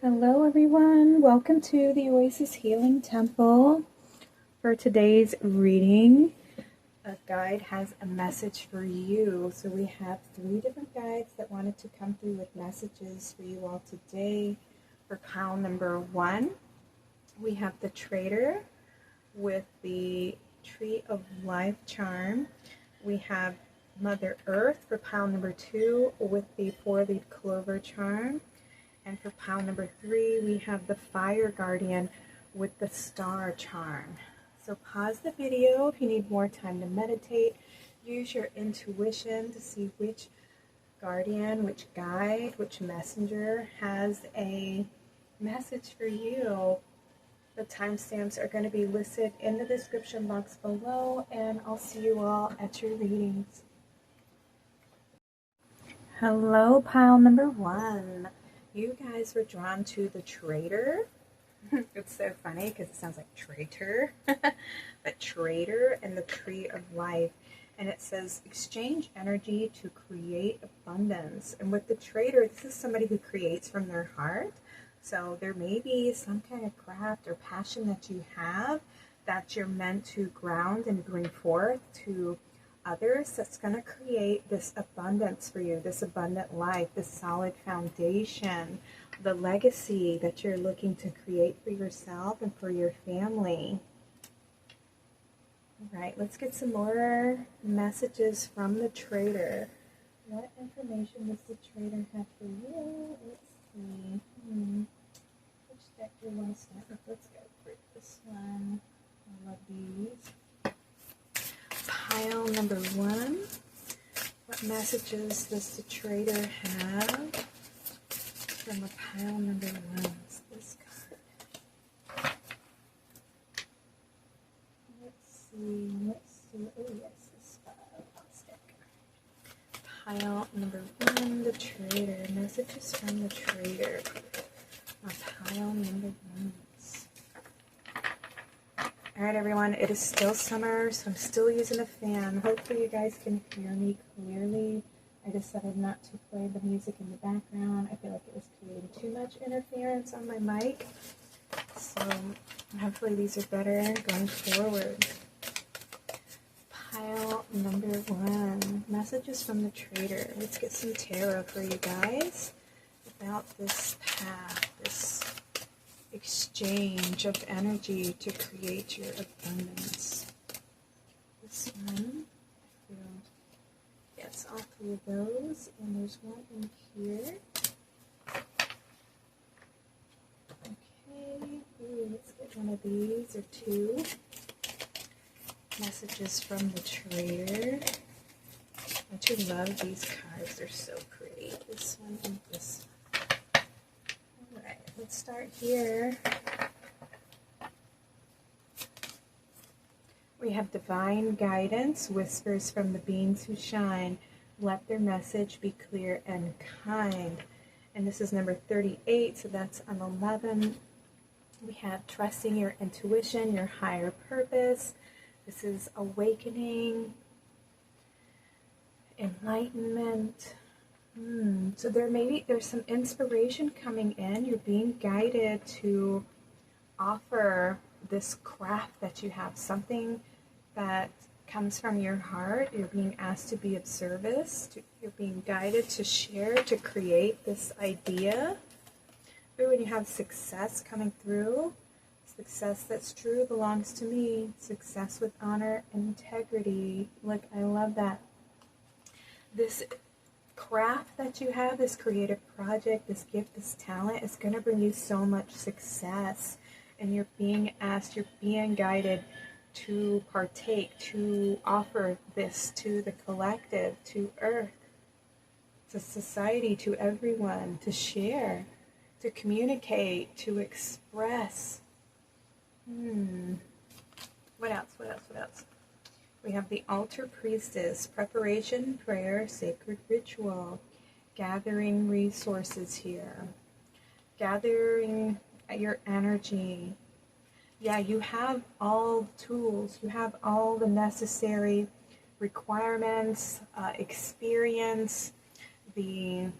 Hello everyone, welcome to the Oasis Healing Temple. For today's reading, a guide has a message for you. So we have 3 different guides that wanted to come through with messages for you all today. For pile number 1, we have the Trader with the Tree of Life charm. We have Mother Earth for pile number 2 with the 4-leaf clover charm. And for pile number 3, we have the Fire Guardian with the Star charm. So pause the video if you need more time to meditate. Use your intuition to see which guardian, which guide, which messenger has a message for you. The timestamps are going to be listed in the description box below, and I'll see you all at your readings. Hello, pile number 1. You guys were drawn to the Trader. It's so funny because it sounds like traitor, but Trader and the Tree of Life. And it says, exchange energy to create abundance. And with the Trader, this is somebody who creates from their heart. So there may be some kind of craft or passion that you have that you're meant to ground and bring forth to others that's going to create this abundance for you, this abundant life, this solid foundation, the legacy that you're looking to create for yourself and for your family. All right, let's get some more messages from the Trader. What information does the Trader have for you? Let's see. Which deck do you want to start with? Let's go for this one. I love these. Pile number 1. What messages does the Trader have from a pile number 1? It's this card. Let's see. Oh yes, this stick. Pile number 1, the Trader. Messages from the Trader. Pile number 1. Alright everyone, it is still summer, so I'm still using a fan. Hopefully you guys can hear me clearly. I decided not to play the music in the background. I feel like it was creating too much interference on my mic. So hopefully these are better going forward. Pile number 1. Messages from the Trader. Let's get some tarot for you guys about this path, this exchange of energy to create your abundance. This one, yes, all 3 of those, and there's one in here. Okay, let's get one of these, or 2. Messages from the Trader. I do love these cards, they're so pretty. This one and this one. Let's start here. We have divine guidance, whispers from the beings who shine. Let their message be clear and kind. And this is number 38, so that's an 11. We have trusting your intuition, your higher purpose. This is awakening, enlightenment. So there's some inspiration coming in. You're being guided to offer this craft that you have, something that comes from your heart. You're being asked to be of service. You're being guided to share, to create this idea. When you have success coming through, success that's true belongs to me. Success with honor and integrity. Look, I love that. This craft that you have, this creative project, this gift, this talent is going to bring you so much success, and you're being asked, you're being guided to partake, to offer this to the collective, to Earth, to society, to everyone, to share, to communicate, to express. What else? We have the Altar Priestess, preparation, prayer, sacred ritual, gathering resources here, gathering your energy. Yeah, you have all tools, you have all the necessary requirements, experience, the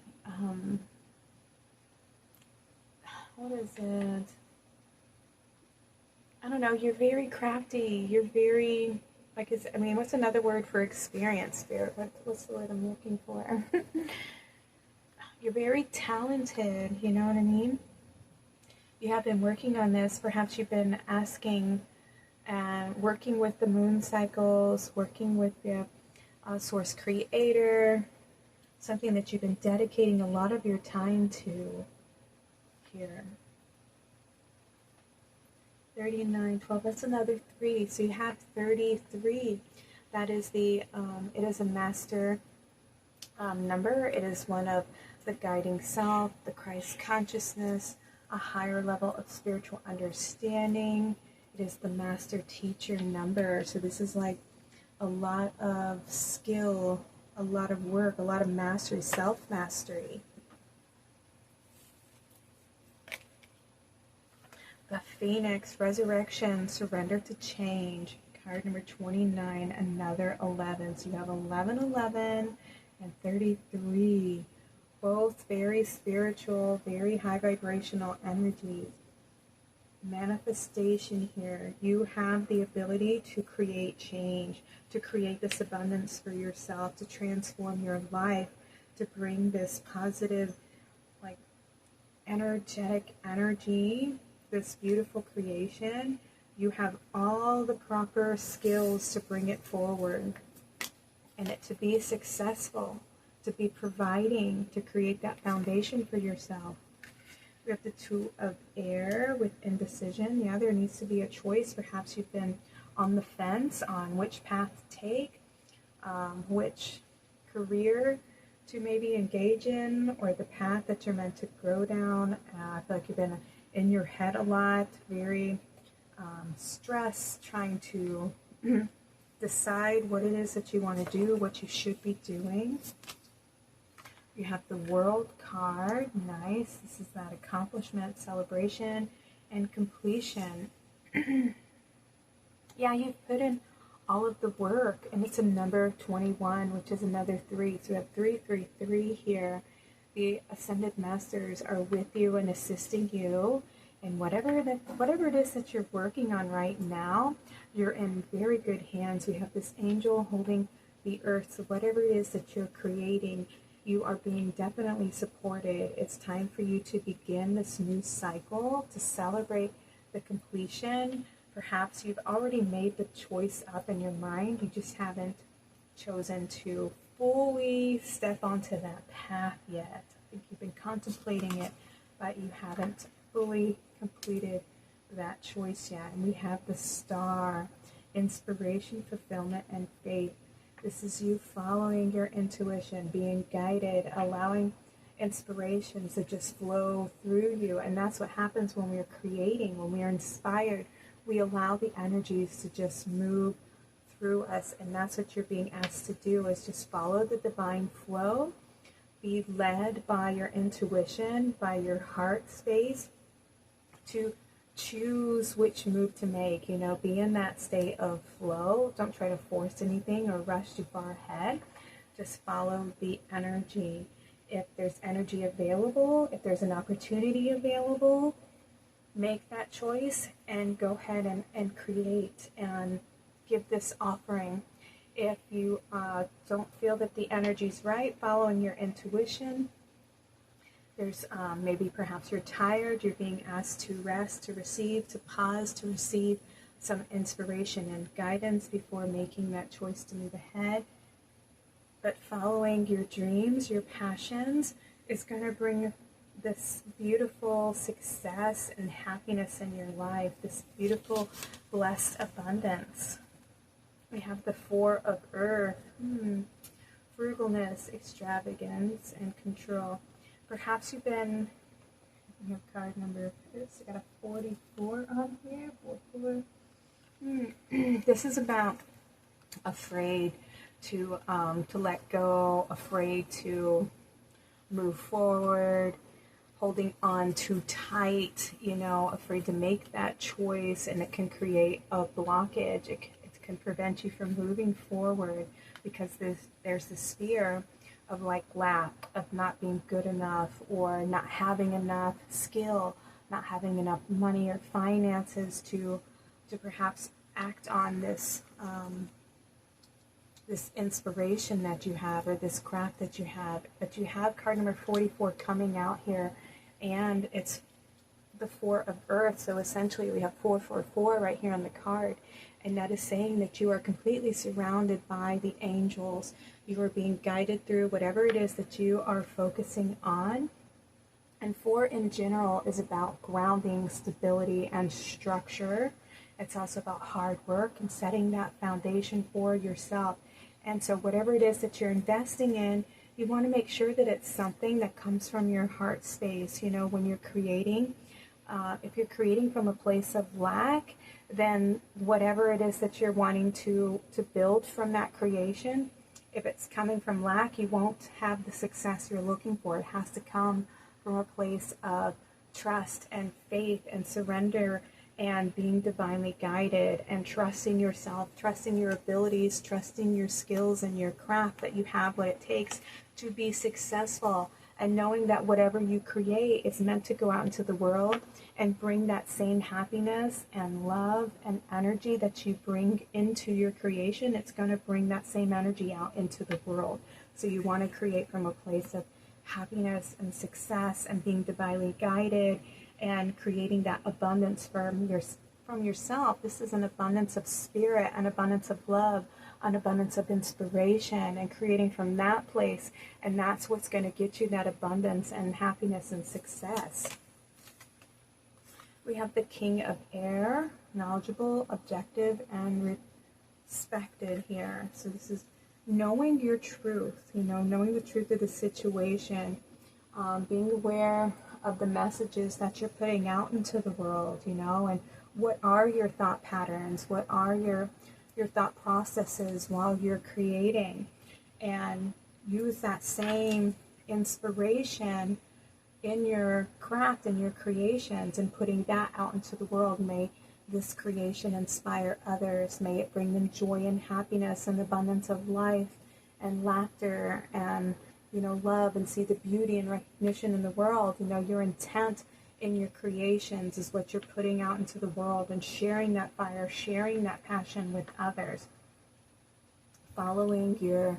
what is it? I don't know, you're very crafty. You're very, like, I mean, what's another word for experience, Spirit? What's the word I'm looking for? You're very talented, you know what I mean? You have been working on this. Perhaps you've been asking and working with the moon cycles, working with the source creator, something that you've been dedicating a lot of your time to here. 39, 12, that's another 3. So you have 33. That is it is a master number. It is one of the guiding self, the Christ consciousness, a higher level of spiritual understanding. It is the master teacher number. So this is like a lot of skill, a lot of work, a lot of mastery, self-mastery. The Phoenix, resurrection, surrender to change. Card number 29, another 11. So you have 11, 11, and 33. Both very spiritual, very high vibrational energies. Manifestation here. You have the ability to create change, to create this abundance for yourself, to transform your life, to bring this positive, like, energetic energy, this beautiful creation. You have all the proper skills to bring it forward and it to be successful, to be providing, to create that foundation for yourself. We have the Two of Air with indecision. Yeah, there needs to be a choice. Perhaps you've been on the fence on which path to take, which career to maybe engage in, or the path that you're meant to grow down. I feel like you've been in your head a lot, very stressed, trying to decide what it is that you want to do, what you should be doing. You have the World card. Nice. This is that accomplishment, celebration, and completion. Yeah, you've put in all of the work, and it's a number 21, which is another 3. So we have 333 here. The Ascended Masters are with you and assisting you. And whatever it is that you're working on right now, you're in very good hands. We have this angel holding the earth. So whatever it is that you're creating, you are being definitely supported. It's time for you to begin this new cycle, to celebrate the completion. Perhaps you've already made the choice up in your mind. You just haven't chosen to fully step onto that path yet. I think you've been contemplating it, but you haven't fully completed that choice yet. And we have the Star, inspiration, fulfillment, and faith. This is you following your intuition, being guided, allowing inspirations to just flow through you. And that's what happens when we're creating, when we are inspired. We allow the energies to just move through us. And that's what you're being asked to do, is just follow the divine flow. Be led by your intuition, by your heart space, to choose which move to make. You know, be in that state of flow. Don't try to force anything or rush too far ahead. Just follow the energy. If there's energy available, if there's an opportunity available, make that choice and go ahead and create and give this offering. If you don't feel that the energy's right, following your intuition, there's maybe perhaps you're tired, you're being asked to rest, to receive, to pause, to receive some inspiration and guidance before making that choice to move ahead. But following your dreams, your passions, is going to bring this beautiful success and happiness in your life, this beautiful, blessed abundance. We have the Four of Earth, frugalness, extravagance, and control. Perhaps you've been, your card number is, I got a 44 on here, 44. This is about afraid to let go, afraid to move forward, holding on too tight, you know, afraid to make that choice, and it can create a blockage. It can prevent you from moving forward because there's this fear of like lack, of not being good enough or not having enough skill, not having enough money or finances to perhaps act on this this inspiration that you have, or this craft that you have. But you have card number 44 coming out here, and it's the 4 of Earth. So essentially we have 444 right here on the card, and that is saying that you are completely surrounded by the angels. You are being guided through whatever it is that you are focusing on. And 4 in general is about grounding, stability, and structure. It's also about hard work and setting that foundation for yourself. And so whatever it is that you're investing in, you want to make sure that it's something that comes from your heart space. You know, when you're creating, if you're creating from a place of lack, then whatever it is that you're wanting to build from that creation, if it's coming from lack, you won't have the success you're looking for. It has to come from a place of trust and faith and surrender and being divinely guided and trusting yourself, trusting your abilities, trusting your skills and your craft, that you have what it takes to be successful, and knowing that whatever you create is meant to go out into the world and bring that same happiness and love and energy that you bring into your creation. It's going to bring that same energy out into the world. So you want to create from a place of happiness and success and being divinely guided and creating that abundance from yourself. This is an abundance of spirit, an abundance of love, an abundance of inspiration, and creating from that place. And that's what's going to get you that abundance and happiness and success. We have the King of Air, knowledgeable, objective, and respected here. So this is knowing your truth, you know, knowing the truth of the situation, being aware of the messages that you're putting out into the world, you know, and what are your thought patterns, what are your thought processes while you're creating, and use that same inspiration in your craft and your creations and putting that out into the world. May this creation inspire others. May it bring them joy and happiness and abundance of life and laughter and, you know, love, and see the beauty and recognition in the world. You know, your intent in your creations is what you're putting out into the world, and sharing that fire, sharing that passion with others, following your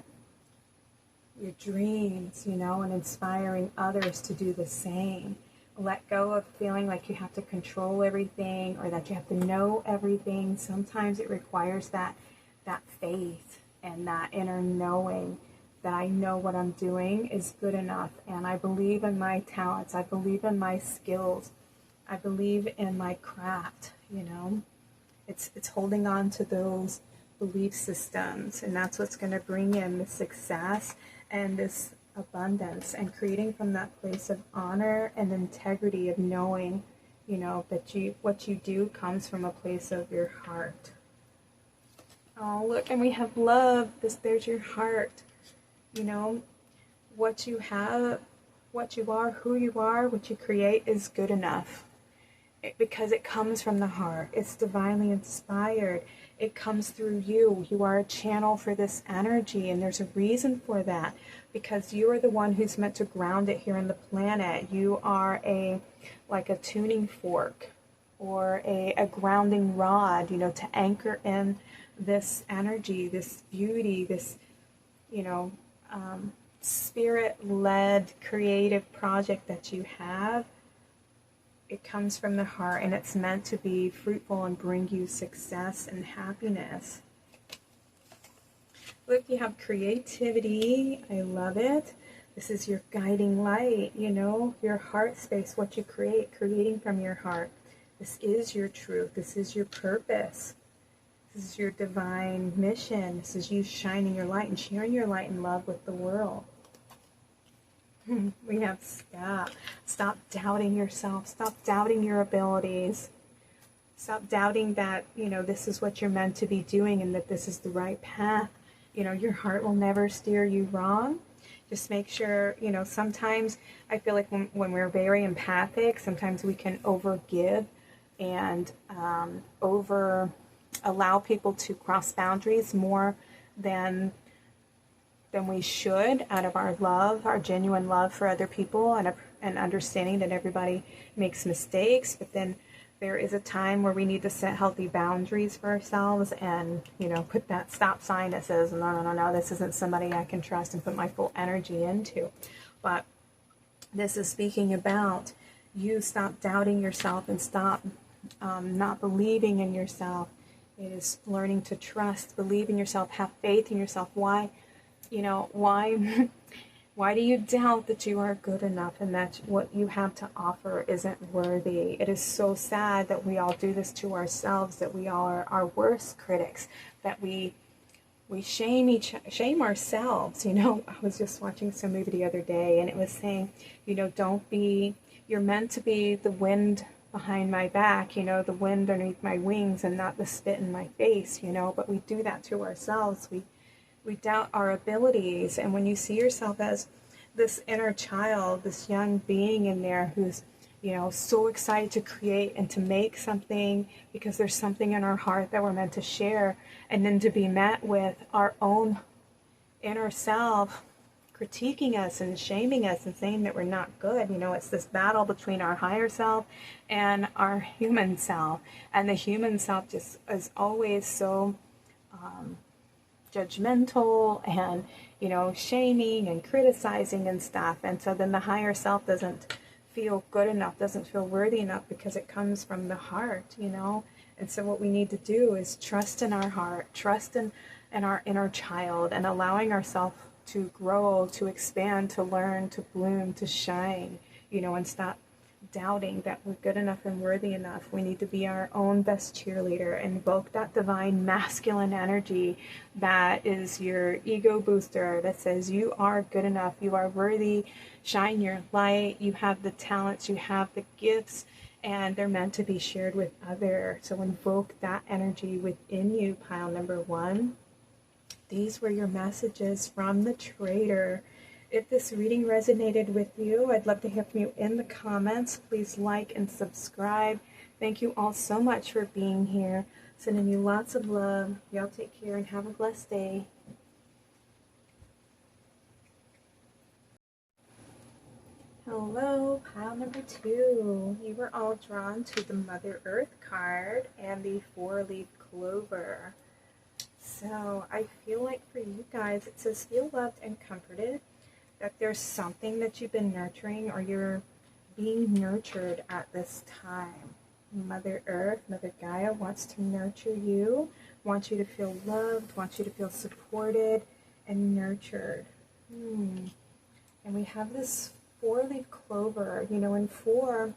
dreams, you know, and inspiring others to do the same. Let go of feeling like you have to control everything or that you have to know everything. Sometimes it requires that faith and that inner knowing that I know what I'm doing is good enough, and I believe in my talents, I believe in my skills, I believe in my craft, you know. It's holding on to those belief systems, and that's what's going to bring in the success and this abundance, and creating from that place of honor and integrity of knowing, you know, that what you do comes from a place of your heart. Oh, look, and we have love. There's your heart. You know, what you have, what you are, who you are, what you create is good enough. Because it comes from the heart. It's divinely inspired. It comes through you. You are a channel for this energy, and there's a reason for that. Because you are the one who's meant to ground it here on the planet. You are like a tuning fork or a grounding rod, you know, to anchor in this energy, this beauty, this, you know, spirit-led creative project that you have. It comes from the heart, and it's meant to be fruitful and bring you success and happiness. Look, you have creativity. I love it. This is your guiding light, you know, your heart space, what you create, creating from your heart. This is your truth. This is your purpose. This is your divine mission. This is you shining your light and sharing your light and love with the world. We have stop doubting yourself. Stop doubting your abilities. Stop doubting that, you know, this is what you're meant to be doing and that this is the right path. You know, your heart will never steer you wrong. Just make sure, you know, sometimes I feel like when we're very empathic, sometimes we can overgive and allow people to cross boundaries more than than we should, out of our love, our genuine love for other people, and understanding that everybody makes mistakes. But then there is a time where we need to set healthy boundaries for ourselves and, put that stop sign that says, no, this isn't somebody I can trust and put my full energy into. But this is speaking about you stop doubting yourself and stop not believing in yourself. It is learning to trust, believe in yourself, have faith in yourself. Why do you doubt that you are good enough and that what you have to offer isn't worthy? It is so sad that we all do this to ourselves, that we are our worst critics, that we shame ourselves. I was just watching some movie the other day, and it was saying, you're meant to be the wind behind my back, the wind underneath my wings and not the spit in my face, but we do that to ourselves. We doubt our abilities. And when you see yourself as this inner child, this young being in there who's, so excited to create and to make something because there's something in our heart that we're meant to share, and then to be met with our own inner self critiquing us and shaming us and saying that we're not good. It's this battle between our higher self and our human self. And the human self just is always so judgmental and, shaming and criticizing and stuff. And so then the higher self doesn't feel good enough, doesn't feel worthy enough, because it comes from the heart, And so what we need to do is trust in our heart, trust in our inner child, and allowing ourselves to grow, to expand, to learn, to bloom, to shine, and stop doubting that we're good enough and worthy enough. We need to be our own best cheerleader, invoke that divine masculine energy that is your ego booster, that says you are good enough, you are worthy, shine your light, you have the talents, you have the gifts, and they're meant to be shared with others. So invoke that energy within you, pile number 1. These were your messages from the Trader. If this reading resonated with you, I'd love to hear from you in the comments. Please like and subscribe. Thank you all so much for being here. Sending you lots of love. Y'all take care and have a blessed day. Hello, pile number 2. You were all drawn to the Mother Earth card and the 4-leaf clover. So I feel like for you guys, it says feel loved and comforted, that there's something that you've been nurturing or you're being nurtured at this time. Mother Earth, Mother Gaia wants to nurture you, wants you to feel loved, wants you to feel supported and nurtured. And we have this 4-leaf clover, and 4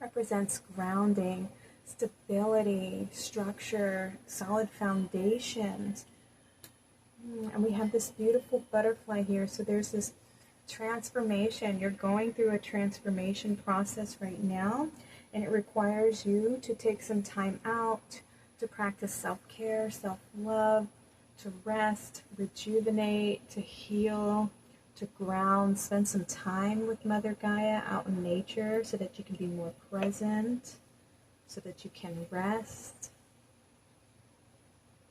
represents grounding, stability, structure, solid foundations. And we have this beautiful butterfly here. So there's this transformation. You're going through a transformation process right now, and it requires you to take some time out to practice self-care, self-love, to rest, rejuvenate, to heal, to ground, spend some time with Mother Gaia out in nature so that you can be more present, so that you can rest,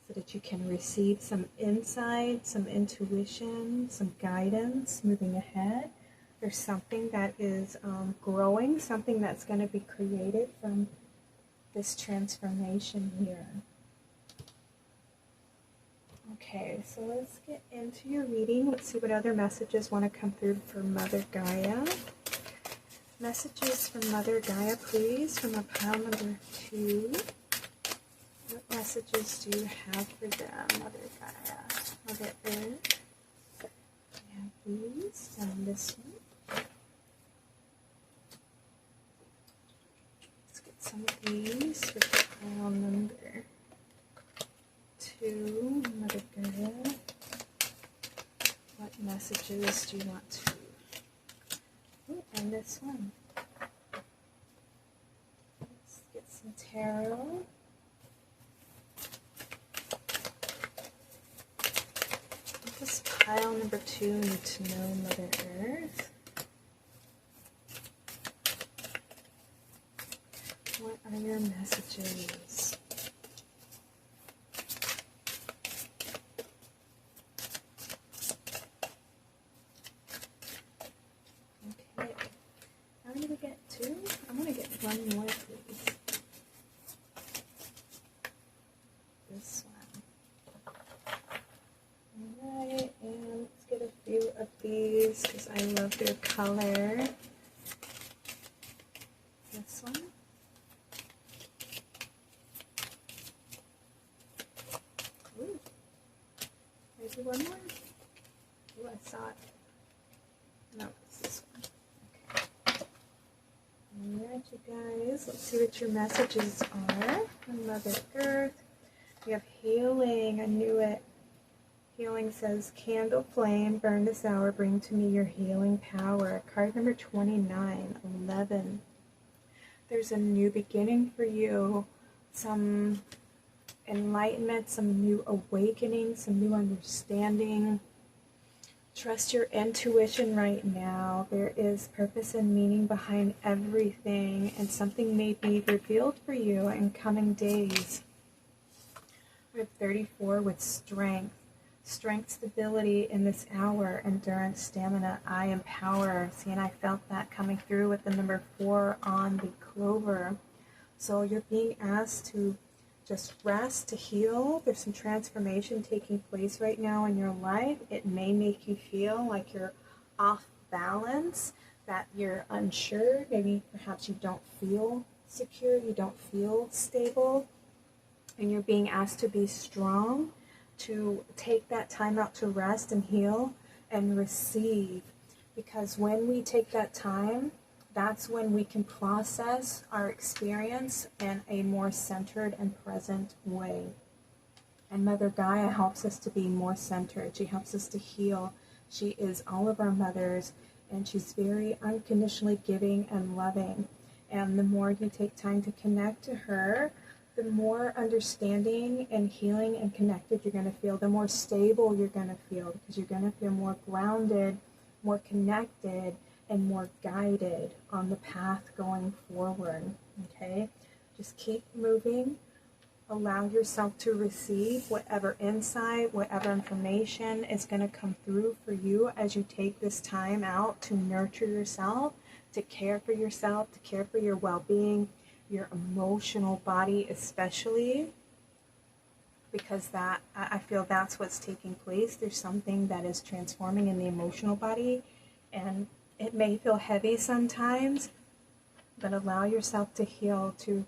so that you can receive some insight, some intuition, some guidance moving ahead. There's something that is growing, something that's going to be created from this transformation here. Okay, so let's get into your reading. Let's see what other messages want to come through for Mother Gaia. Messages from Mother Gaia, please, from a pile number 2. What messages do you have for them, Mother Gaia? Mother Earth. We have these and this one. Let's get some of these for pile number 2, Mother Gaia. What messages do you want to? Oh, and this one. Let's get some tarot. What does pile number 2 need to know, Mother Earth? What are your messages? One more, please. This one. Alright, and let's get a few of these because I love their color. This one. Ooh. Maybe one more. Ooh, I saw it. No, it's this one. Okay. Alright, you guys. Let's see what your messages are from Mother Earth. We have healing. I knew it. Healing says, candle flame, burn this hour, bring to me your healing power. Card number 29, 11. There's a new beginning for you. Some enlightenment, some new awakening, some new understanding. Trust your intuition right now. There is purpose and meaning behind everything, and something may be revealed for you in coming days. We have 34 with strength. Strength, stability in this hour, endurance, stamina, I empower. See, and I felt that coming through with the number 4 on the clover. So you're being asked to just rest, to heal. There's some transformation taking place right now in your life. It may make you feel like you're off balance, that you're unsure. Maybe perhaps you don't feel secure, you don't feel stable. And you're being asked to be strong, to take that time out to rest and heal and receive. Because when we take that time, that's when we can process our experience in a more centered and present way. And Mother Gaia helps us to be more centered. She helps us to heal. She is all of our mothers, and she's very unconditionally giving and loving. And the more you take time to connect to her, the more understanding and healing and connected you're going to feel, the more stable you're going to feel, because you're going to feel more grounded, more connected, and more guided on the path going forward. Okay? Just keep moving. Allow yourself to receive whatever insight, whatever information is going to come through for you as you take this time out to nurture yourself, to care for yourself, to care for your well-being, your emotional body especially, because that, I feel that's what's taking place. There's something that is transforming in the emotional body, and it may feel heavy sometimes, but allow yourself to heal, to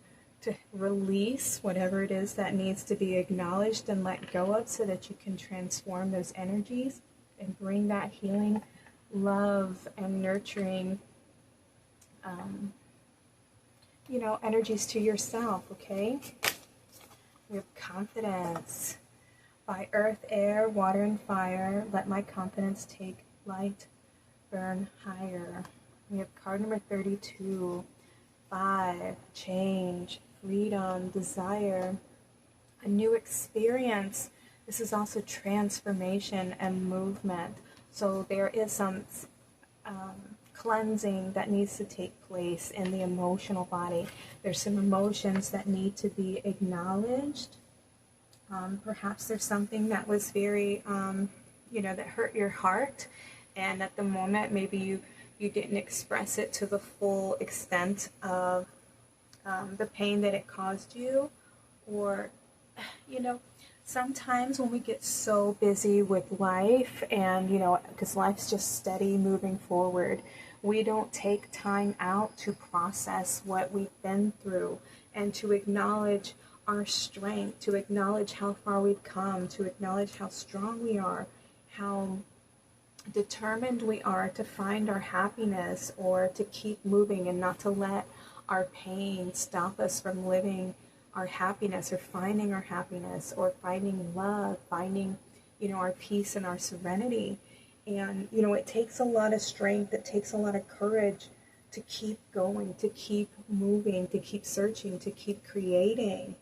release whatever it is that needs to be acknowledged and let go of, so that you can transform those energies and bring that healing, love, and nurturing energies to yourself, okay? We have confidence. By earth, air, water, and fire, let my confidence take light, burn higher. We have card number 32, 5, change, freedom, desire, a new experience. This is also transformation and movement. So there is some cleansing that needs to take place in the emotional body. There's some emotions that need to be acknowledged. Perhaps there's something that was very, that hurt your heart, and at the moment maybe you didn't express it to the full extent of the pain that it caused you. Or, sometimes when we get so busy with life and, because life's just steady moving forward, we don't take time out to process what we've been through and to acknowledge our strength, to acknowledge how far we've come, to acknowledge how strong we are, how determined we are to find our happiness or to keep moving and not to let our pain stop us from living our happiness or finding our happiness or finding love, finding, our peace and our serenity. And, it takes a lot of strength, it takes a lot of courage to keep going, to keep moving, to keep searching, to keep creating,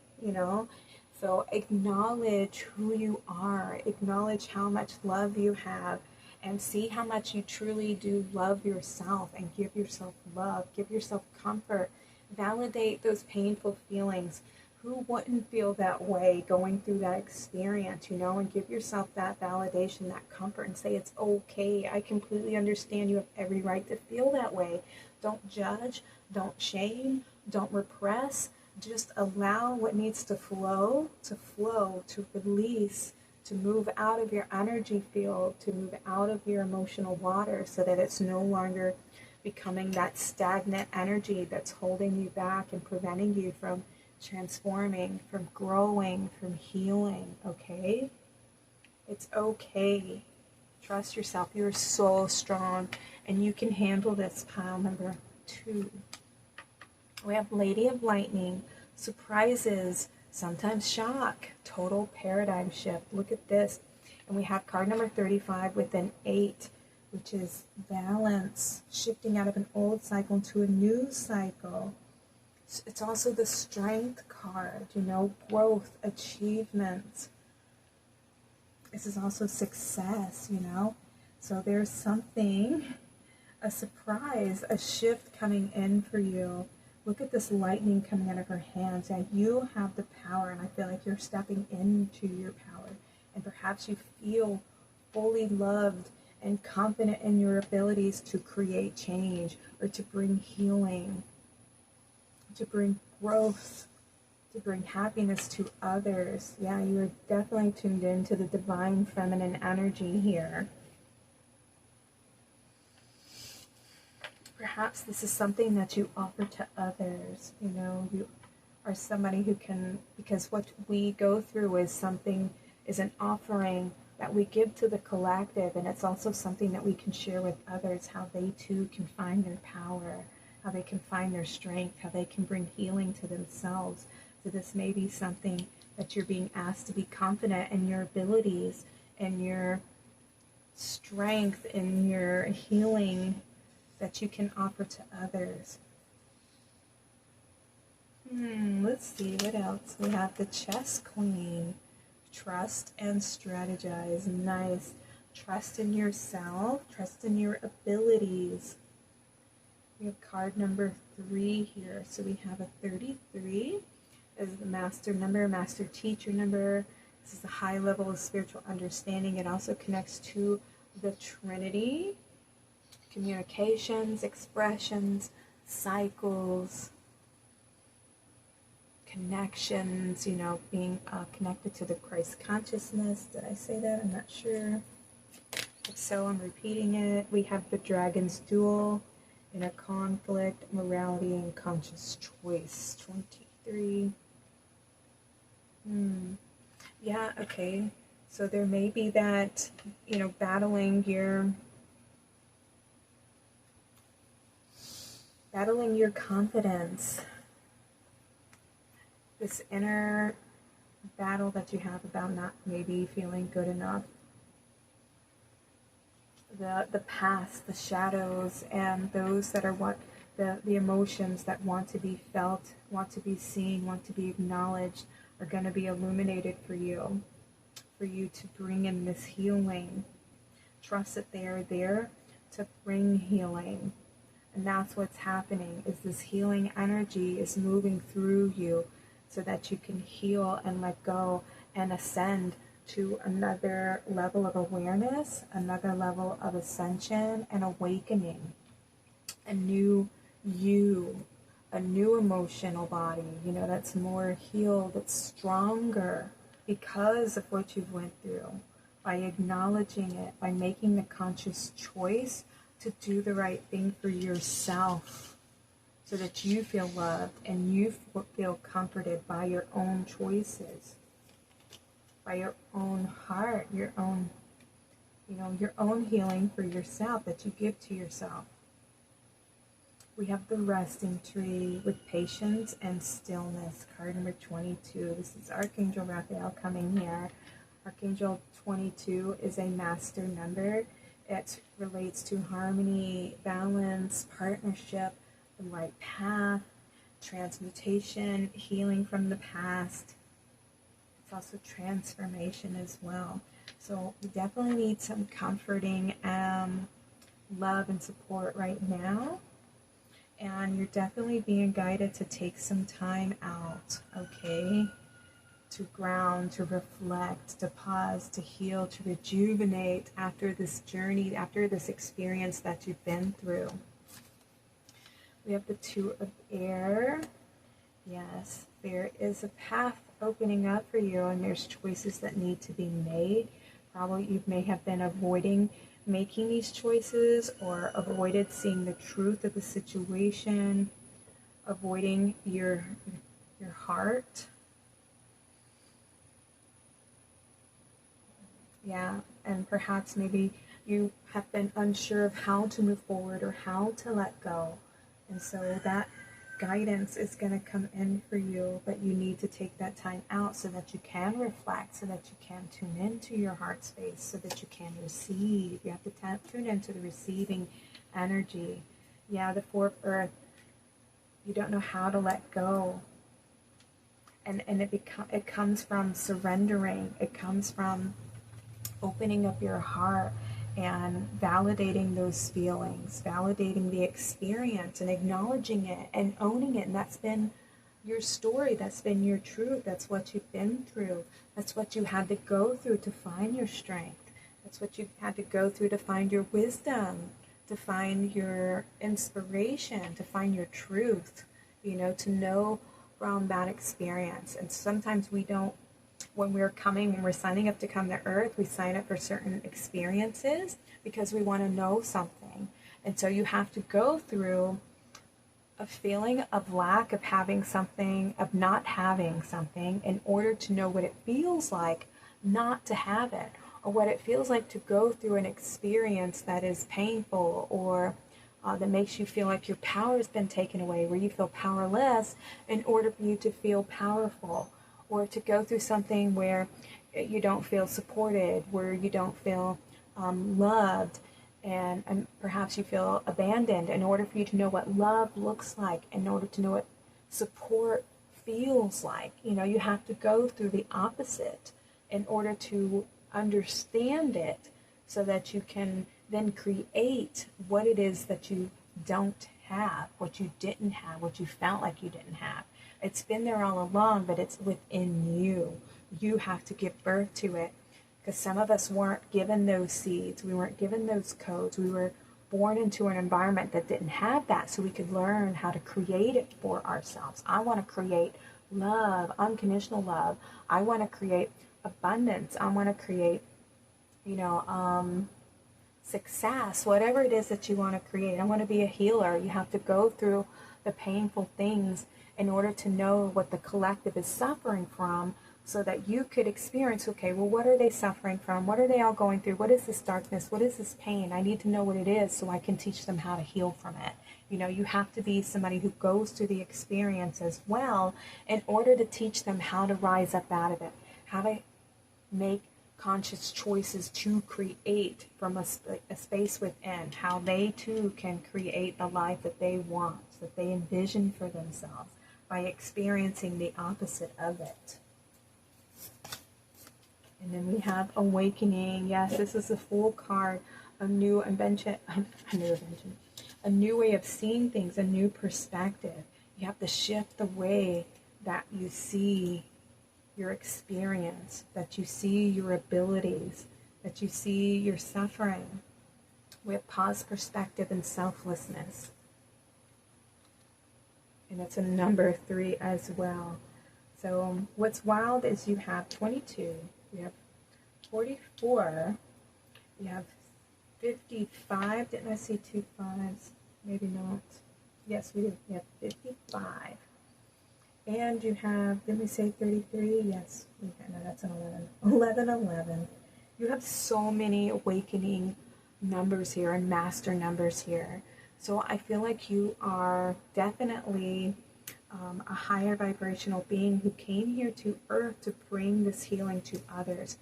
So acknowledge who you are, acknowledge how much love you have, and see how much you truly do love yourself, and give yourself love, give yourself comfort, validate those painful feelings. Who wouldn't feel that way going through that experience, and give yourself that validation, that comfort, and say it's okay. I completely understand. You have every right to feel that way. Don't judge, don't shame, Don't repress. Just allow what needs to flow, to release, to move out of your energy field, to move out of your emotional water, so that it's no longer becoming that stagnant energy that's holding you back and preventing you from transforming, from growing, from healing, okay? It's okay. Trust yourself. You're so strong, and you can handle this. Pile number 2. We have Lady of Lightning, surprises, sometimes shock, total paradigm shift. Look at this. And we have card number 35 with an 8, which is balance, shifting out of an old cycle into a new cycle. It's also the Strength card, you know, growth, achievement. This is also success, you know. So there's something, a surprise, a shift coming in for you. Look at this lightning coming out of her hands. And you have the power, and I feel like you're stepping into your power. And perhaps you feel fully loved and confident in your abilities to create change, or to bring healing, to bring growth, to bring happiness to others. Yeah, you are definitely tuned into the divine feminine energy here. Perhaps this is something that you offer to others. You know, you are somebody who can, because what we go through is an offering that we give to the collective, and it's also something that we can share with others, how they too can find their power, how they can find their strength, how they can bring healing to themselves. So this may be something that you're being asked to be confident in your abilities and your strength and your healing that you can offer to others. Let's see what else. We have the Chess Queen. Trust and strategize. Nice. Trust in yourself. Trust in your abilities. We have card number 3 here. So we have a 33 as the master number, master teacher number. This is a high level of spiritual understanding. It also connects to the Trinity. Communications, expressions, cycles, connections, you know, being connected to the Christ consciousness. Did I say that? I'm not sure. If so, I'm repeating it. We have the Dragon's Duel, inner conflict, morality, and conscious choice. 23. Yeah, okay. So there may be that, you know, battling your confidence, this inner battle that you have about not maybe feeling good enough, the past, the shadows, and those that are the emotions that want to be felt, want to be seen, want to be acknowledged, are going to be illuminated for you to bring in this healing. Trust that they are there to bring healing. And that's what's happening, is this healing energy is moving through you so that you can heal and let go and ascend to another level of awareness, another level of ascension and awakening. A new you, a new emotional body, you know, that's more healed, that's stronger because of what you've went through. By acknowledging it, by making the conscious choice to do the right thing for yourself so that you feel loved and you feel comforted by your own choices, by your own heart, your own, you know, your own healing for yourself that you give to yourself. We have the Resting Tree with patience and stillness, card number 22. This is Archangel Raphael coming here. Archangel 22 is a master number. It relates to harmony, balance, partnership, the right path, transmutation, healing from the past. It's also transformation as well. So we definitely need some comforting love and support right now. And you're definitely being guided to take some time out, okay? To ground, to reflect, to pause, to heal, to rejuvenate after this journey, after this experience that you've been through. We have the Two of Air, Yes, there is a path opening up for you, and there's choices that need to be made. Probably you may have been avoiding making these choices, or avoided seeing the truth of the situation, avoiding your heart. Yeah, and perhaps maybe you have been unsure of how to move forward or how to let go. And so that guidance is going to come in for you, but you need to take that time out so that you can reflect, so that you can tune into your heart space, so that you can receive. You have to tune into the receiving energy. Yeah, the Four of Earth, you don't know how to let go. And it comes from surrendering. It comes from opening up your heart and validating those feelings, validating the experience and acknowledging it and owning it. And that's been your story. That's been your truth. That's what you've been through. That's what you had to go through to find your strength. That's what you had to go through to find your wisdom, to find your inspiration, to find your truth, to know from that experience. And sometimes we don't, when we're signing up to come to Earth, we sign up for certain experiences because we want to know something. And so you have to go through a feeling of lack of having something, of not having something, in order to know what it feels like not to have it, or what it feels like to go through an experience that is painful, or that makes you feel like your power has been taken away, where you feel powerless, in order for you to feel powerful. Or to go through something where you don't feel supported, where you don't feel loved, and perhaps you feel abandoned, in order for you to know what love looks like, in order to know what support feels like. You have to go through the opposite in order to understand it, so that you can then create what it is that you don't have, what you didn't have, what you felt like you didn't have. It's been there all along, but it's within you. You have to give birth to it, because some of us weren't given those seeds. We weren't given those codes. We were born into an environment that didn't have that, so we could learn how to create it for ourselves. I want to create love, unconditional love. I want to create abundance. I want to create, success, whatever it is that you want to create. I want to be a healer. You have to go through the painful things in order to know what the collective is suffering from, so that you could experience, okay, well, what are they suffering from? What are they all going through? What is this darkness? What is this pain? I need to know what it is so I can teach them how to heal from it. You have to be somebody who goes through the experience as well, in order to teach them how to rise up out of it, how to make conscious choices to create from a space within, how they too can create the life that they want, that they envision for themselves, by experiencing the opposite of it. And then we have awakening. Yes, this is a full card, a new invention, a new way of seeing things, a new perspective. You have to shift the way that you see your experience, that you see your abilities, that you see your suffering, with pause, perspective, and selflessness. And it's a number 3 as well. So what's wild is you have 22, you have 44, you have 55. Didn't I see 2 5s? Maybe not. Yes, we did. You have 55. And you have, did we say 33? Yes. Okay, no, that's an 11. 11. You have so many awakening numbers here and master numbers here. So I feel like you are definitely a higher vibrational being who came here to Earth to bring this healing to others.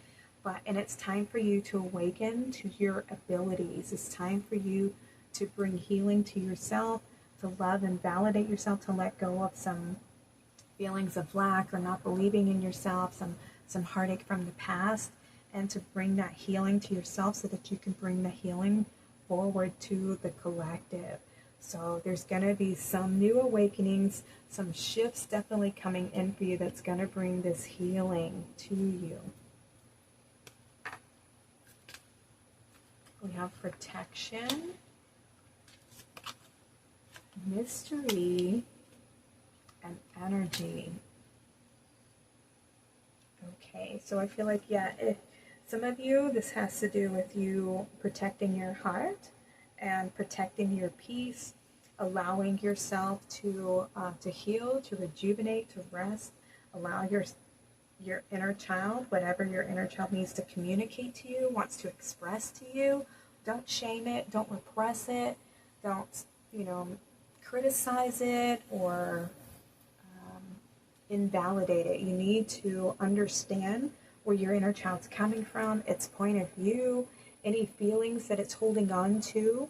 And it's time for you to awaken to your abilities. It's time for you to bring healing to yourself, to love and validate yourself, to let go of some feelings of lack or not believing in yourself, some heartache from the past, and to bring that healing to yourself so that you can bring the healing forward to the collective. So there's going to be some new awakenings, some shifts definitely coming in for you that's going to bring this healing to you. We have protection, mystery, and energy. Okay, so I feel like, yeah, some of you, this has to do with you protecting your heart and protecting your peace, allowing yourself to heal, to rejuvenate, to rest, allow your inner child, whatever your inner child needs to communicate to you, wants to express to you. Don't shame it, don't repress it, don't, criticize it or invalidate it. You need to understand where your inner child's coming from, its point of view, any feelings that it's holding on to,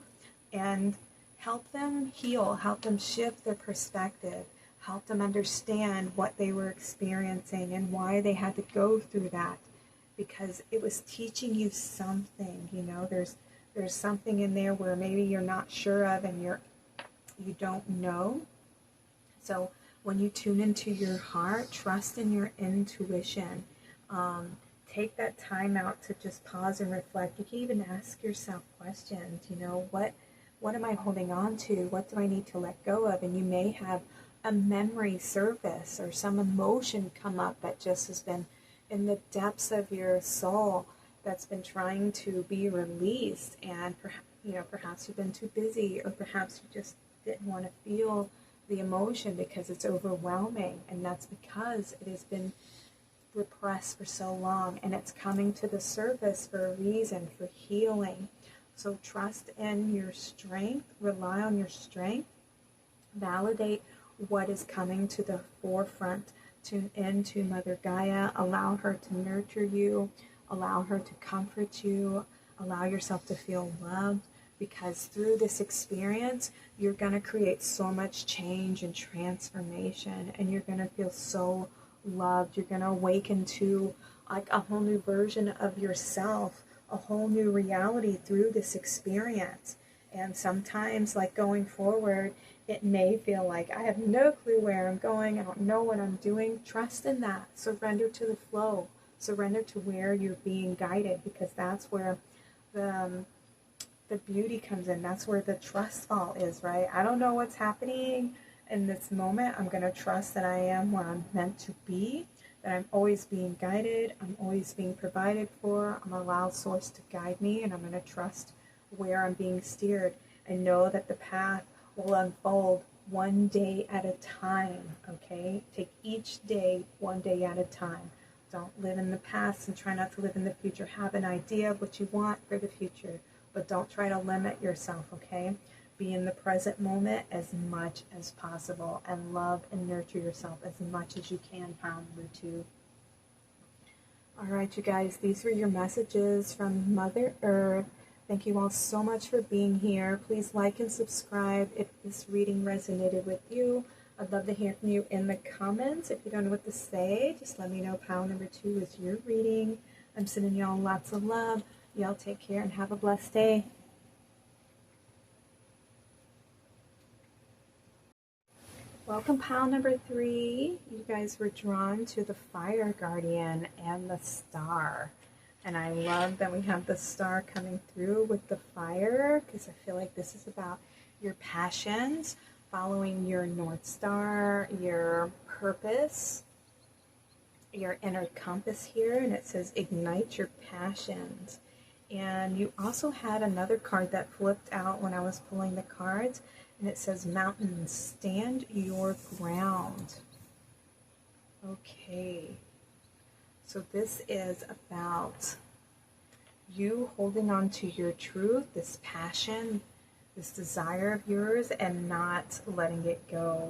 and help them heal, help them shift their perspective, help them understand what they were experiencing and why they had to go through that, because it was teaching you something. There's something in there where maybe you're not sure of and you don't know. So when you tune into your heart, trust in your intuition. Take that time out to just pause and reflect. You can even ask yourself questions. What am I holding on to? What do I need to let go of? And you may have a memory surface or some emotion come up that just has been in the depths of your soul that's been trying to be released. And perhaps you've been too busy, or perhaps you just didn't want to feel the emotion because it's overwhelming, and that's because it has been repressed for so long, and it's coming to the surface for a reason, for healing. So trust in your strength, rely on your strength, validate what is coming to the forefront. Tune into Mother Gaia, allow her to nurture you, allow her to comfort you, allow yourself to feel loved, because through this experience, you're going to create so much change and transformation, and you're going to feel so loved. You're going to awaken to like a whole new version of yourself, a whole new reality through this experience. And sometimes, like going forward, it may feel like I have no clue where I'm going, I don't know what I'm doing. Trust in that. Surrender to the flow. Surrender to where you're being guided, because that's where the beauty comes in. That's where the trust fall is, right? I don't know what's happening in this moment. I'm going to trust that I am where I'm meant to be, that I'm always being guided, I'm always being provided for. I'm going to allow Source to guide me, and I'm going to trust where I'm being steered, and know that the path will unfold one day at a time, okay? Take each day one day at a time. Don't live in the past and try not to live in the future. Have an idea of what you want for the future, but don't try to limit yourself, okay? Be in the present moment as much as possible, and love and nurture yourself as much as you can, pile number 2. All right, you guys, these were your messages from Mother Earth. Thank you all so much for being here. Please like and subscribe if this reading resonated with you. I'd love to hear from you in the comments. If you don't know what to say, just let me know. Pile number 2 is your reading. I'm sending y'all lots of love. Y'all take care and have a blessed day. Welcome, pile number 3. You guys were drawn to the Fire Guardian and the Star. And I love that we have the Star coming through with the fire, because I feel like this is about your passions, following your North Star, your purpose, your inner compass here. And it says ignite your passions. And you also had another card that flipped out when I was pulling the cards, and it says mountains, stand your ground. Okay, so this is about you holding on to your truth, this passion, this desire of yours, and not letting it go,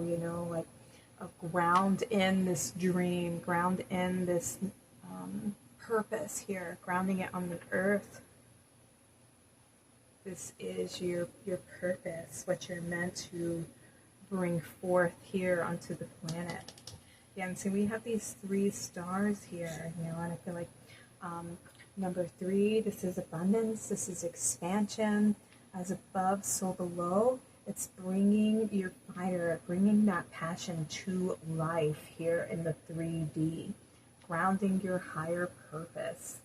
like ground in this dream, ground in this purpose here, grounding it on the earth. This is your purpose, what you're meant to bring forth here onto the planet. Yeah, and so we have these 3 stars here, and I feel like number 3, this is abundance, this is expansion, as above, so below. It's bringing your fire, bringing that passion to life here in the 3D, grounding your higher purpose.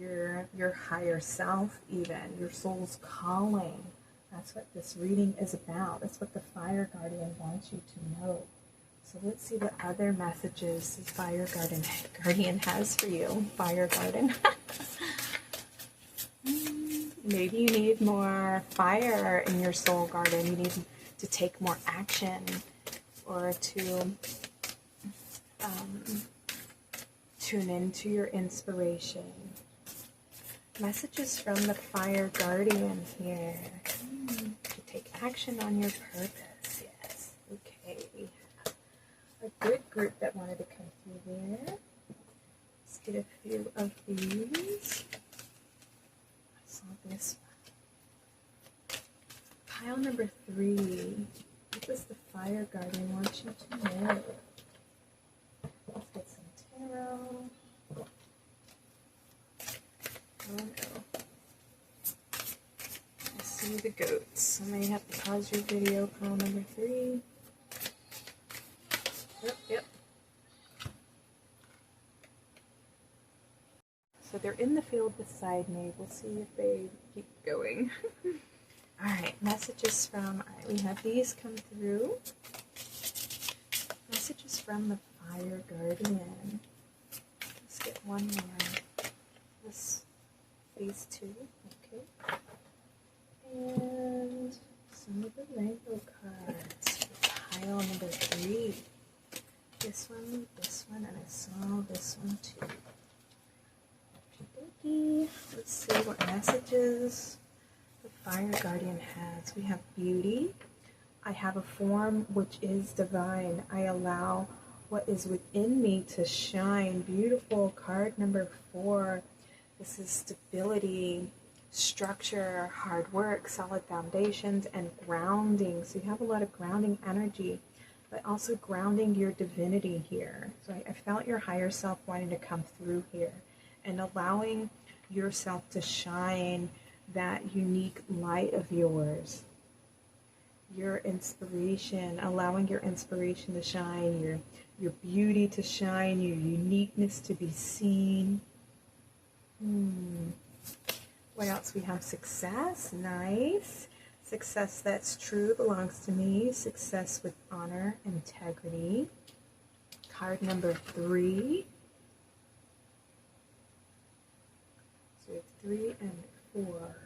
Your higher self, even your soul's calling. That's what this reading is about. That's what the Fire Guardian wants you to know. So let's see what other messages the Fire Guardian has for you. Fire Garden. Maybe you need more fire in your soul garden. You need to take more action, or to tune into your inspiration. Messages from the Fire Guardian here. To take action on your purpose. Yes. Okay. We have a good group that wanted to come through there. Let's get a few of these. I saw this one. Pile number 3. What does the Fire Guardian want you to know? Let's get some tarot. Oh no. I see the goats. I may have to pause your video. Pile number 3. Yep. So they're in the field beside me. We'll see if they keep going. Alright, messages from, we have these come through. Messages from the Fire Guardian. Let's get one more. This phase 2, okay. And some of the rainbow cards. Pile number 3. This one, and I saw this one too. Let's see what messages the Fire Guardian has. We have beauty. I have a form which is divine. I allow what is within me to shine. Beautiful. Card number 4. This is stability, structure, hard work, solid foundations, and grounding. So you have a lot of grounding energy, but also grounding your divinity here. So I felt your higher self wanting to come through here and allowing yourself to shine that unique light of yours. Your inspiration, allowing your inspiration to shine, your beauty to shine, your uniqueness to be seen. What else? We have success. Nice. Success that's true belongs to me. Success with honor, integrity. Card number 3. So we have 3 and 4.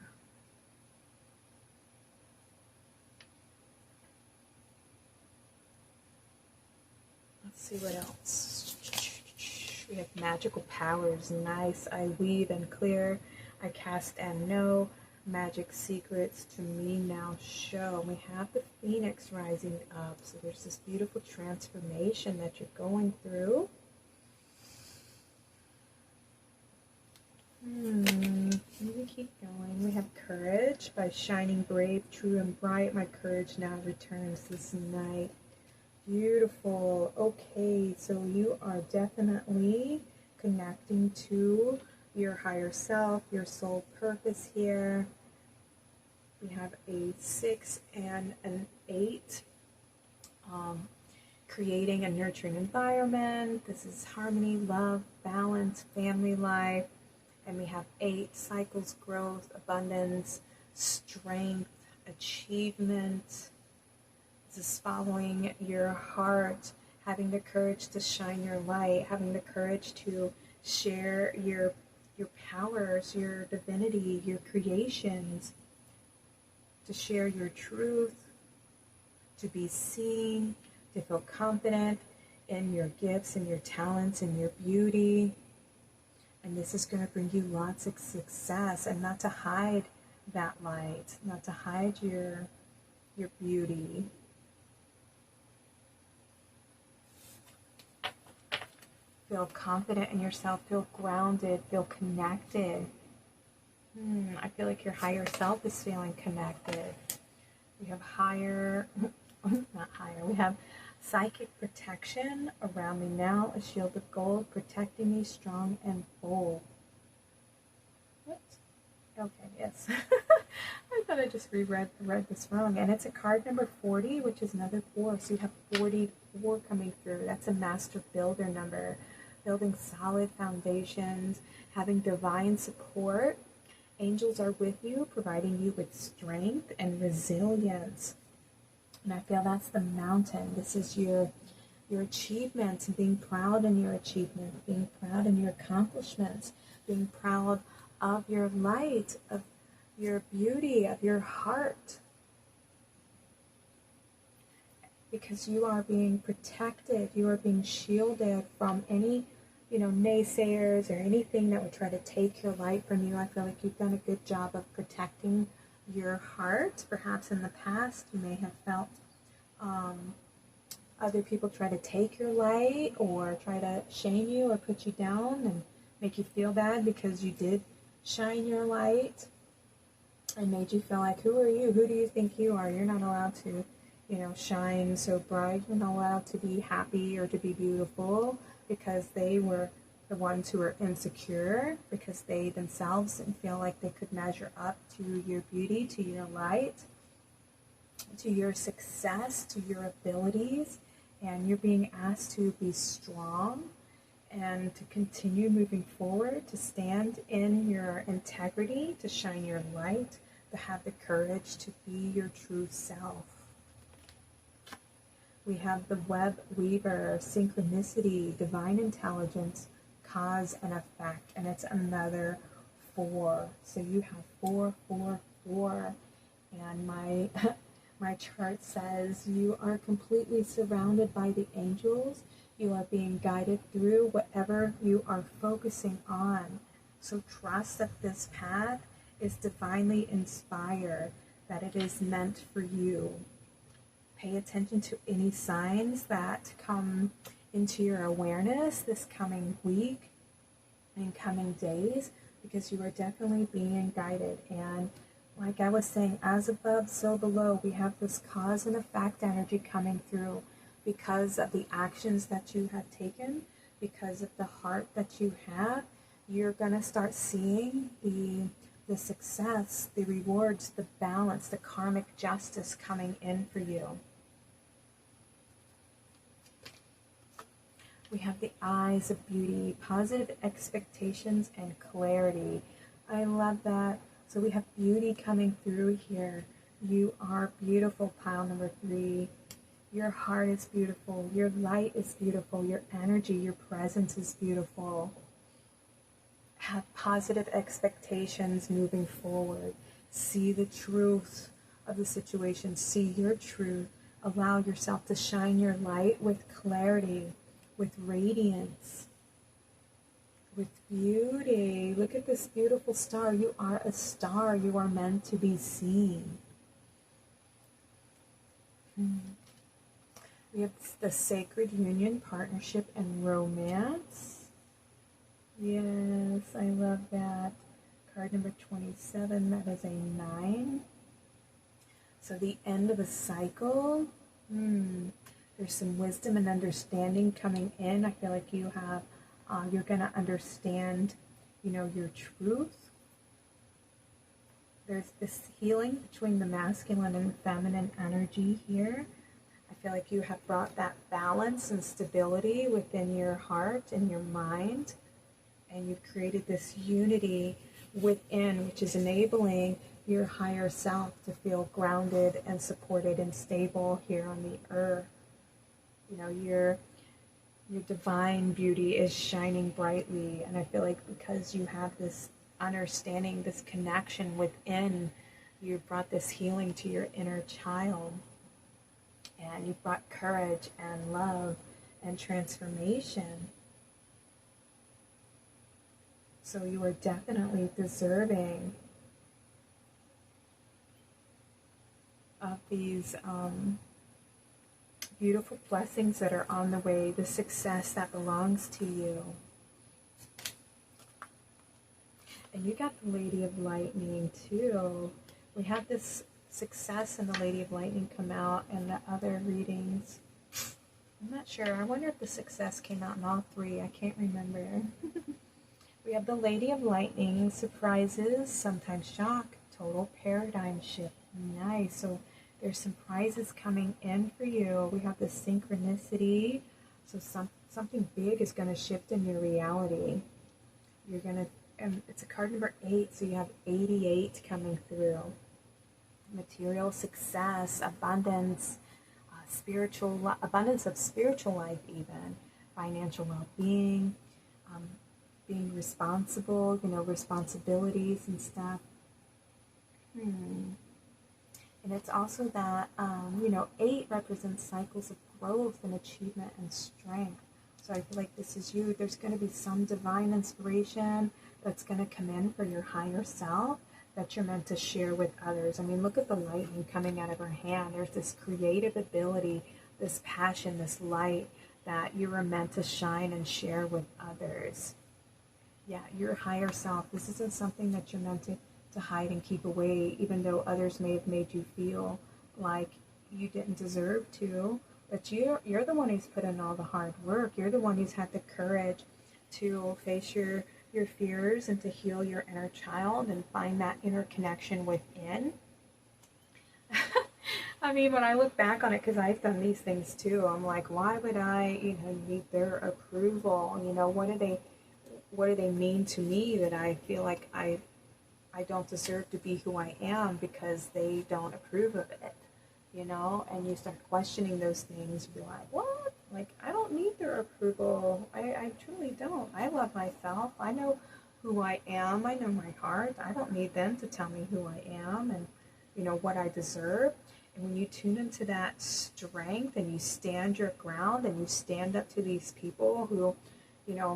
Let's see what else. We have magical powers. Nice. I weave and clear. I cast and know. Magic secrets to me now show. We have the Phoenix rising up. So there's this beautiful transformation that you're going through. Let me keep going. We have courage. By shining brave, true and bright, my courage now returns this night. Beautiful. Okay, so you are definitely connecting to your higher self, your soul purpose here. We have a 6 and an 8. Creating a nurturing environment. This is harmony, love, balance, family life. And we have 8 cycles, growth, abundance, strength, achievement. This is following your heart, having the courage to shine your light, having the courage to share your powers, your divinity, your creations, to share your truth, to be seen, to feel confident in your gifts and your talents and your beauty. And this is going to bring you lots of success, and not to hide that light, not to hide your beauty. Feel confident in yourself, feel grounded, feel connected. I feel like your higher self is feeling connected. We have we have psychic protection around me now, a shield of gold protecting me, strong and bold. What? Okay, yes. I thought I just read this wrong. And it's a card number 40, which is another 4. So you have 44 coming through. That's a master builder number. Building solid foundations, having divine support. Angels are with you, providing you with strength and resilience. And I feel that's the mountain. This is your your achievements and being proud in your achievements, being proud in your accomplishments, being proud of your light, of your beauty, of your heart. Because you are being protected, you are being shielded from any, naysayers or anything that would try to take your light from you. I feel like you've done a good job of protecting your heart. Perhaps in the past you may have felt other people try to take your light or try to shame you or put you down and make you feel bad because you did shine your light and made you feel like, who are you? Who do you think you are? You're not allowed to, shine so bright. You're not allowed to be happy or to be beautiful, because they were the ones who were insecure, because they themselves didn't feel like they could measure up to your beauty, to your light, to your success, to your abilities. And you're being asked to be strong and to continue moving forward, to stand in your integrity, to shine your light, to have the courage to be your true self. We have the web weaver, synchronicity, divine intelligence, cause and effect, and it's another 4. So you have 4, 4, 4, and my chart says you are completely surrounded by the angels. You are being guided through whatever you are focusing on. So trust that this path is divinely inspired, that it is meant for you. Pay attention to any signs that come into your awareness this coming week and coming days, because you are definitely being guided. And like I was saying, as above, so below, we have this cause and effect energy coming through because of the actions that you have taken, because of the heart that you have. You're going to start seeing the success, the rewards, the balance, the karmic justice coming in for you. We have the eyes of beauty, positive expectations, and clarity. I love that. So we have beauty coming through here. You are beautiful, pile number 3. Your heart is beautiful. Your light is beautiful. Your energy, your presence is beautiful. Have positive expectations moving forward. See the truth of the situation. See your truth. Allow yourself to shine your light with clarity, with radiance, with beauty. Look at this beautiful star. You are a star. You are meant to be seen. We have the sacred union, partnership, and romance. Yes, I love that. Card number 27, that is a 9. So the end of a cycle. There's some wisdom and understanding coming in. I feel like you have, you're going to understand, your truth. There's this healing between the masculine and feminine energy here. I feel like you have brought that balance and stability within your heart and your mind. And you've created this unity within, which is enabling your higher self to feel grounded and supported and stable here on the earth. Your divine beauty is shining brightly, and I feel like because you have this understanding, this connection within, you've brought this healing to your inner child, and you've brought courage and love and transformation. So you are definitely deserving of these beautiful blessings that are on the way, the success that belongs to you. And you got the Lady of Lightning too. We have this success and the Lady of Lightning come out in the other readings. I'm not sure. I wonder if the success came out in all 3. I can't remember. We have the Lady of Lightning, surprises, sometimes shock, total paradigm shift. Nice. So there's some prizes coming in for you. We have the synchronicity. So something big is going to shift in your reality. You're going to, and it's a card number 8, so you have 88 coming through. Material success, abundance, abundance of spiritual life, even financial well-being, being responsible, responsibilities and stuff. And it's also that, 8 represents cycles of growth and achievement and strength. So I feel like this is you. There's going to be some divine inspiration that's going to come in for your higher self that you're meant to share with others. I mean, look at the lightning coming out of her hand. There's this creative ability, this passion, this light that you are meant to shine and share with others. Yeah, your higher self. This isn't something that you're meant to hide and keep away, even though others may have made you feel like you didn't deserve to. But you're the one who's put in all the hard work. You're the one who's had the courage to face your fears and to heal your inner child and find that inner connection within. I mean, when I look back on it, because I've done these things too, I'm like, why would I, need their approval? What do they mean to me that I feel like I don't deserve to be who I am because they don't approve of it, and you start questioning those things. You're like, what? Like, I don't need their approval. I truly don't. I love myself. I know who I am. I know my heart. I don't need them to tell me who I am and, what I deserve. And when you tune into that strength and you stand your ground and you stand up to these people who,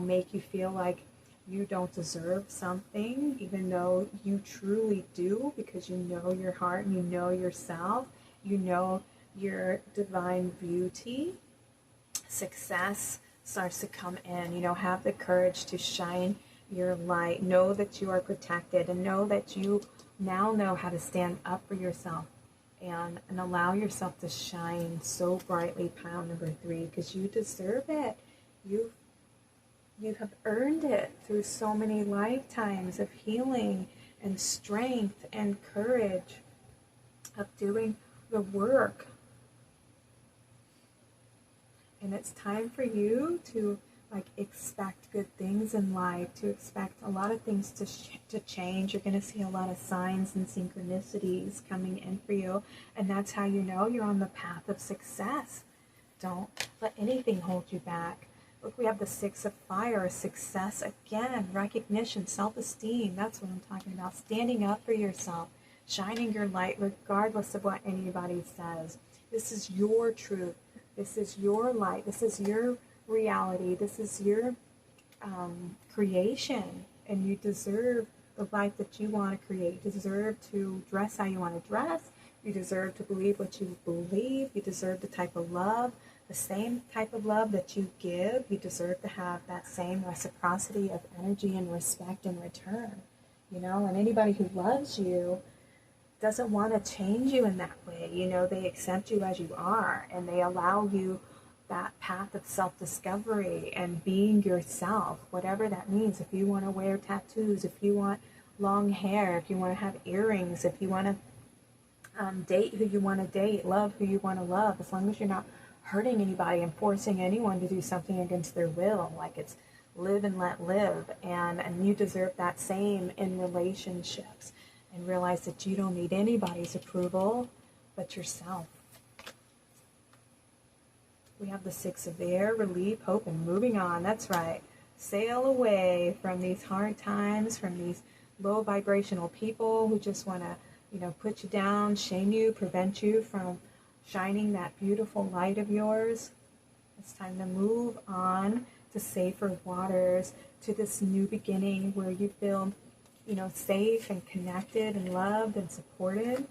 make you feel like you don't deserve something, even though you truly do, because you know your heart and you know yourself, you know your divine beauty, success starts to come in. Have the courage to shine your light. Know that you are protected and know that you now know how to stand up for yourself and allow yourself to shine so brightly, pile number 3, because you deserve it. You have earned it through so many lifetimes of healing and strength and courage of doing the work. And it's time for you to expect good things in life, to expect a lot of things to change. You're going to see a lot of signs and synchronicities coming in for you. And that's how you know you're on the path of success. Don't let anything hold you back. Look, we have the 6 of fire, success again, recognition, self-esteem. That's what I'm talking about. Standing up for yourself, shining your light regardless of what anybody says. This is your truth. This is your light. This is your reality. This is your creation. And you deserve the life that you want to create. You deserve to dress how you want to dress. You deserve to believe what you believe. You deserve the type of love, the same type of love that you give. You deserve to have that same reciprocity of energy and respect in return. And anybody who loves you doesn't want to change you in that way. They accept you as you are, and they allow you that path of self-discovery and being yourself, whatever that means. If you want to wear tattoos, if you want long hair, if you want to have earrings, if you want to date who you want to date, love who you want to love, as long as you're not hurting anybody and forcing anyone to do something against their will. Like, it's live and let live, and you deserve that same in relationships. And realize that you don't need anybody's approval but yourself. We have the 6 of air, relief, hope, and moving on. That's right. Sail away from these hard times, from these low vibrational people who just want to, put you down, shame you, prevent you from shining that beautiful light of yours. It's time to move on to safer waters, to this new beginning where you feel safe and connected and loved and supported.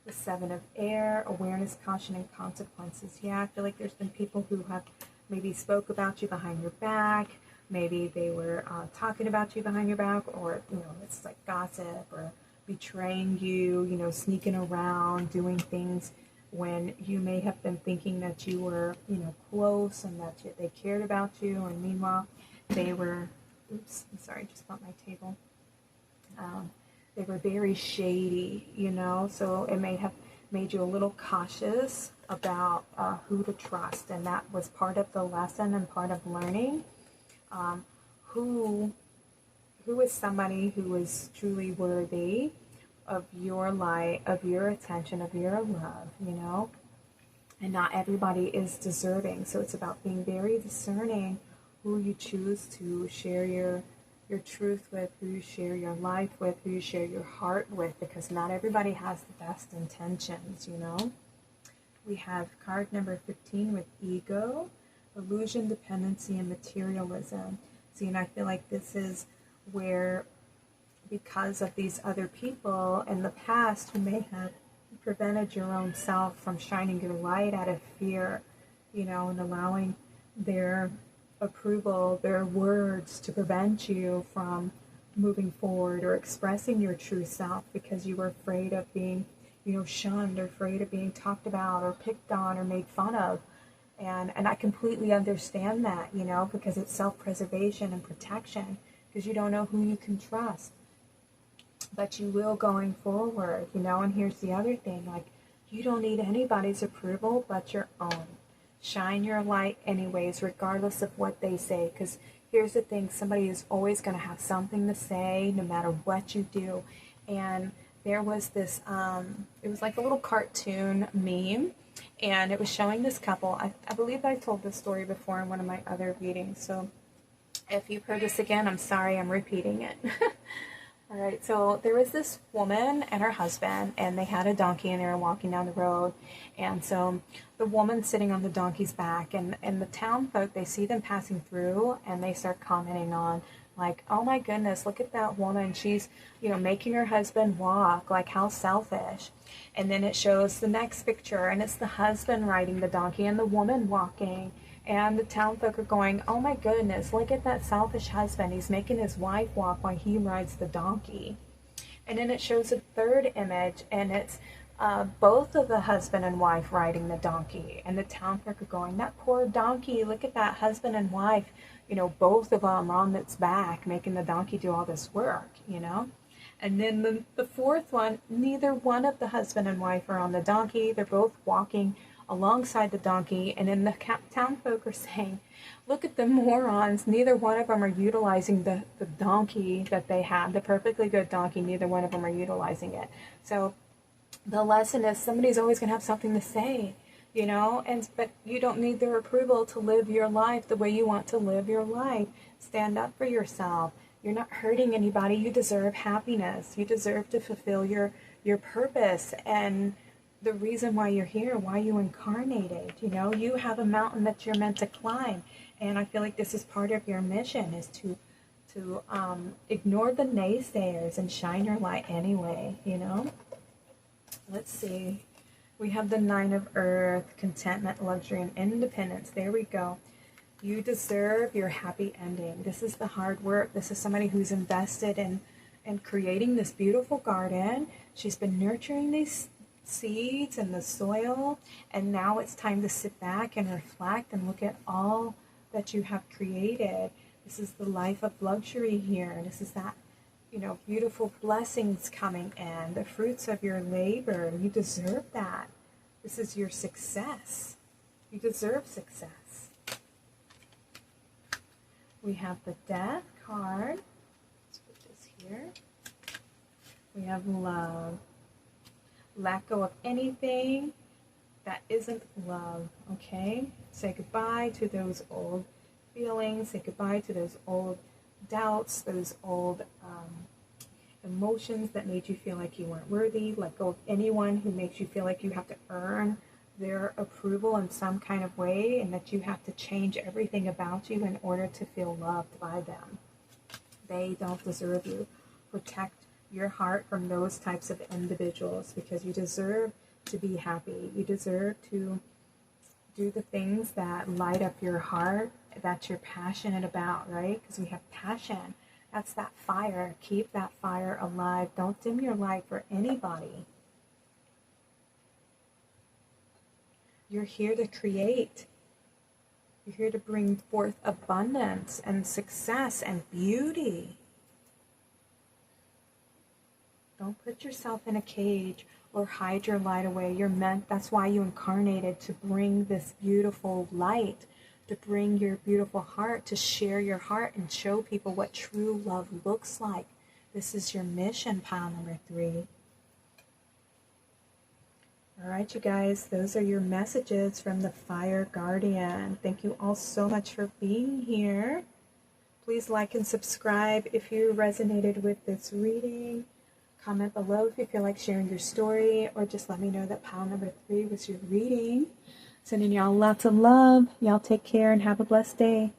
The 7 of air, awareness, caution, and consequences. Yeah, I feel like there's been people who have maybe spoke about you behind your back. Maybe they were talking about you behind your back, or, it's like gossip, or betraying you, sneaking around, doing things when you may have been thinking that you were, close and that they cared about you. And meanwhile, they were... Oops, I'm sorry, just bumped my table. They were very shady, so it may have made you a little cautious about who to trust, and that was part of the lesson and part of learning. Who is somebody who is truly worthy of your light, of your attention, of your love, and not everybody is deserving. So it's about being very discerning who you choose to share your truth with, who you share your life with, who you share your heart with, because not everybody has the best intentions, you know. We have card number 15 with ego, illusion, dependency, and materialism. See, and I feel like this is where, because of these other people in the past who may have prevented your own self from shining your light out of fear, you know, and allowing their approval, their words to prevent you from moving forward or expressing your true self because you were afraid of being, you know, shunned, or afraid of being talked about or picked on or made fun of. And I completely understand that, you know, because it's self-preservation and protection, because you don't know who you can trust. But you will going forward, you know. And here's the other thing, like, you don't need anybody's approval but your own. Shine your light anyways, regardless of what they say, because here's the thing, somebody is always going to have something to say no matter what you do. And there was this, it was like a little cartoon meme, and it was showing this couple. I believe I told this story before in one of my other readings, so if you've heard this again, I'm sorry, I'm repeating it. All right, so there was this woman and her husband, and they had a donkey, and they were walking down the road. And so the woman's sitting on the donkey's back, and the town folk, they see them passing through, and they start commenting on, like, oh my goodness, look at that woman. She's, you know, making her husband walk. Like, how selfish. And then it shows the next picture, and it's the husband riding the donkey and the woman walking. And the town folk are going, oh my goodness, look at that selfish husband. He's making his wife walk while he rides the donkey. And then it shows a third image, and it's both of the husband and wife riding the donkey. And the town folk are going, that poor donkey, look at that husband and wife, you know, both of them on its back, making the donkey do all this work, you know. And then the fourth one, neither one of the husband and wife are on the donkey. They're both walking alongside the donkey, and then the town folk are saying, look at the morons, neither one of them are utilizing the donkey that they have, the perfectly good donkey, neither one of them are utilizing it. So the lesson is, somebody's always going to have something to say, you know, but you don't need their approval to live your life the way you want to live your life. Stand up for yourself. You're not hurting anybody. You deserve happiness. You deserve to fulfill your purpose and the reason why you're here, why you incarnated. You know, you have a mountain that you're meant to climb, and I feel like this is part of your mission, is to ignore the naysayers and shine your light anyway, you know. Let's see, we have the Nine of Earth, contentment, luxury, and independence. There we go. You deserve your happy ending. This is the hard work. This is somebody who's invested in creating this beautiful garden. She's been nurturing these seeds in the soil, and now it's time to sit back and reflect and look at all that you have created. This is the life of luxury here. This is that, you know, beautiful blessings coming in, the fruits of your labor. You deserve that. This is your success. You deserve success. We have the Death card. Let's put this here. We have love. Let go of anything that isn't love, okay? Say goodbye to those old feelings. Say goodbye to those old doubts, those old emotions that made you feel like you weren't worthy. Let go of anyone who makes you feel like you have to earn their approval in some kind of way, and that you have to change everything about you in order to feel loved by them. They don't deserve you. Protect your heart from those types of individuals, because you deserve to be happy. You deserve to do the things that light up your heart, that you're passionate about, right? Because we have passion. That's that fire. Keep that fire alive. Don't dim your light for anybody. You're here to create. You're here to bring forth abundance and success and beauty. Don't put yourself in a cage or hide your light away. You're meant, that's why you incarnated, to bring this beautiful light, to bring your beautiful heart, to share your heart and show people what true love looks like. This is your mission, pile number 3. All right, you guys, those are your messages from the Fire Guardian. Thank you all so much for being here. Please like and subscribe if you resonated with this reading. Comment below if you feel like sharing your story, or just let me know that pile number 3 was your reading. Sending y'all lots of love. Y'all take care and have a blessed day.